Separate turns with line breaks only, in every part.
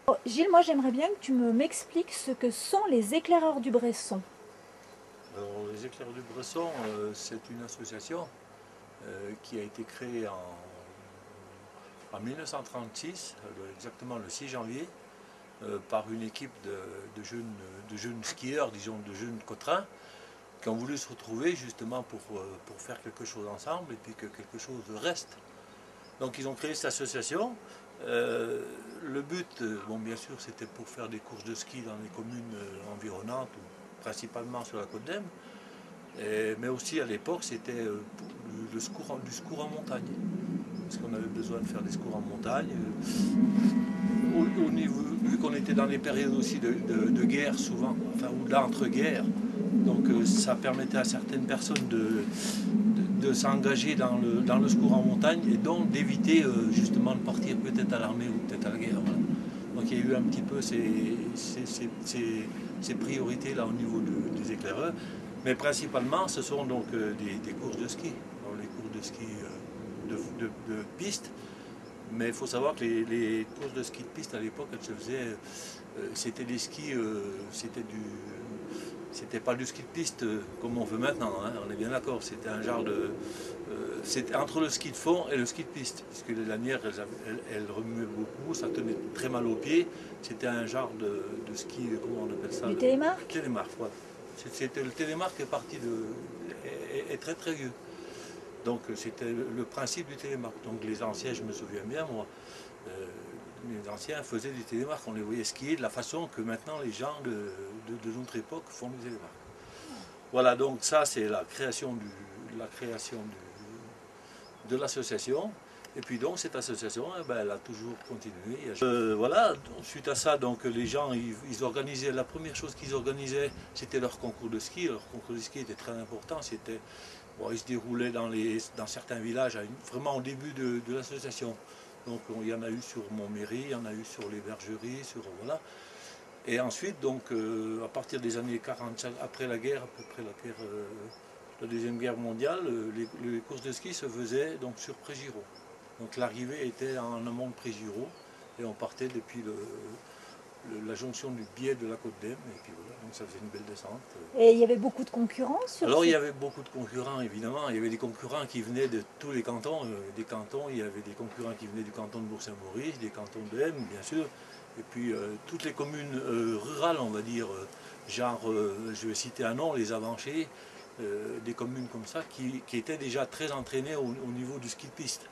Oh, Gilles, moi j'aimerais bien que tu m'expliques ce que sont les éclaireurs du Bresson.
Alors, les Éclaireurs du Bresson, c'est une association qui a été créée en 1936, exactement le 6 janvier, par une équipe de jeunes skieurs, disons de jeunes cotrins, qui ont voulu se retrouver justement pour faire quelque chose ensemble et puis que quelque chose reste. Donc ils ont créé cette association. Le but, bon, bien sûr, c'était pour faire des courses de ski dans les communes environnantes, ou principalement sur la côte d'Ems. Mais aussi à l'époque, c'était du secours en montagne. Parce qu'on avait besoin de faire des secours en montagne. Au niveau, vu qu'on était dans des périodes aussi de guerre souvent, enfin, ou d'entre-guerres, donc ça permettait à certaines personnes de s'engager dans le secours en montagne et donc d'éviter justement de partir peut-être à l'armée ou peut-être à la guerre. Voilà. Donc il y a eu un petit peu ces priorités-là au niveau des éclaireurs. Mais principalement, ce sont donc des courses de ski. Alors, les courses de ski de piste. Mais il faut savoir que les courses de ski de piste à l'époque, elles se faisaient. C'était des skis, c'était pas du ski de piste comme on veut maintenant, hein, on est bien d'accord. C'était un genre de. C'était entre le ski de fond et le ski de piste, puisque les lanières elles remuaient beaucoup, ça tenait très mal aux pieds. C'était un genre de ski, comment on appelle ça,
Du
le
télémark?
télémark. Voilà. C'était le télémark est parti est très très vieux. Donc c'était le principe du télémark. Donc les anciens, je me souviens bien, moi, euh, les anciens faisaient du télémark, on les voyait skier de la façon que maintenant les gens de notre époque font du télémark. Voilà, donc ça c'est la création de l'association. Et puis donc cette association, eh ben, elle a toujours continué. Voilà, suite à ça, donc les gens, ils organisaient, la première chose qu'ils organisaient, c'était leur concours de ski. Leur concours de ski était très important. C'était, bon, il se déroulait dans certains villages, vraiment au début de l'association. Donc il y en a eu sur Montméry, il y en a eu sur les Bergeries, sur voilà. Et ensuite, donc, à partir des années 40, après la guerre, à peu près la Deuxième Guerre mondiale, les courses de ski se faisaient donc, sur Prégiro. Donc l'arrivée était en amont de Prégiro, et on partait depuis la jonction du biais de la côte d'Ems, et puis voilà, donc ça faisait une belle descente.
Et il y avait beaucoup de concurrence sur
Alors il
ce...
y avait beaucoup de concurrents évidemment, il y avait des concurrents qui venaient de tous les cantons, il y avait des concurrents qui venaient du canton de Bourg-Saint-Maurice, des cantons de Hem bien sûr, et puis toutes les communes rurales on va dire, genre je vais citer un nom, les Avanchés, des communes comme ça qui étaient déjà très entraînées au niveau du ski de piste.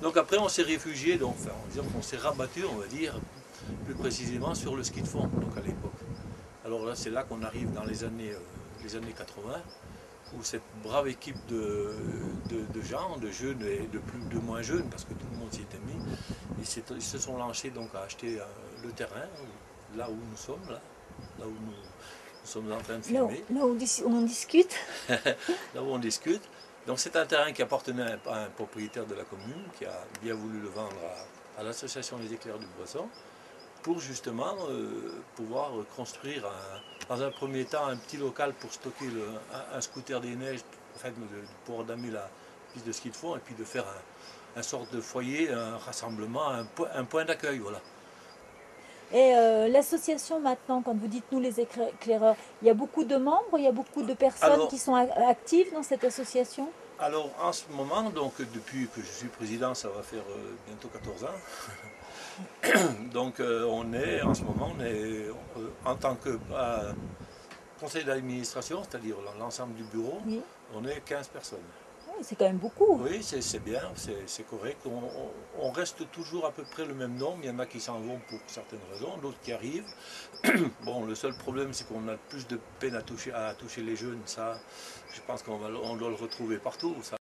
Donc après on s'est réfugié, donc enfin, on s'est rabattu on va dire plus précisément sur le ski de fond donc à l'époque. Alors là c'est là qu'on arrive dans les années 80 où cette brave équipe de gens, de jeunes et de moins jeunes, parce que tout le monde s'y était mis, ils se sont lancés donc à acheter le terrain, là où nous sommes, là où nous sommes en train de
Là,
filmer,
là où on discute.
là où on discute. Donc c'est un terrain qui appartenait à un propriétaire de la commune, qui a bien voulu le vendre à l'association des éclaireurs du Bresson, pour justement pouvoir construire dans un premier temps un petit local pour stocker un scooter des neiges, en fait, de pouvoir damer la piste de ski de fond et puis de faire un sorte de foyer, un rassemblement, un point d'accueil. Voilà.
Et l'association maintenant, quand vous dites nous les éclaireurs, il y a beaucoup de membres, il y a beaucoup de personnes
Alors,
qui sont actives dans cette association?
alors en ce moment, donc depuis que je suis président, ça va faire bientôt 14 ans. Donc on est en ce moment, on est en tant que conseil d'administration, c'est-à-dire l'ensemble du bureau,
Oui.
on est 15 personnes.
Oui, c'est quand même beaucoup.
Oui, c'est bien, c'est correct. On reste toujours à peu près le même nombre. Il y en a qui s'en vont pour certaines raisons, d'autres qui arrivent. Bon, le seul problème, c'est qu'on a plus de peine à toucher les jeunes. Ça, je pense on doit le retrouver partout. Ça.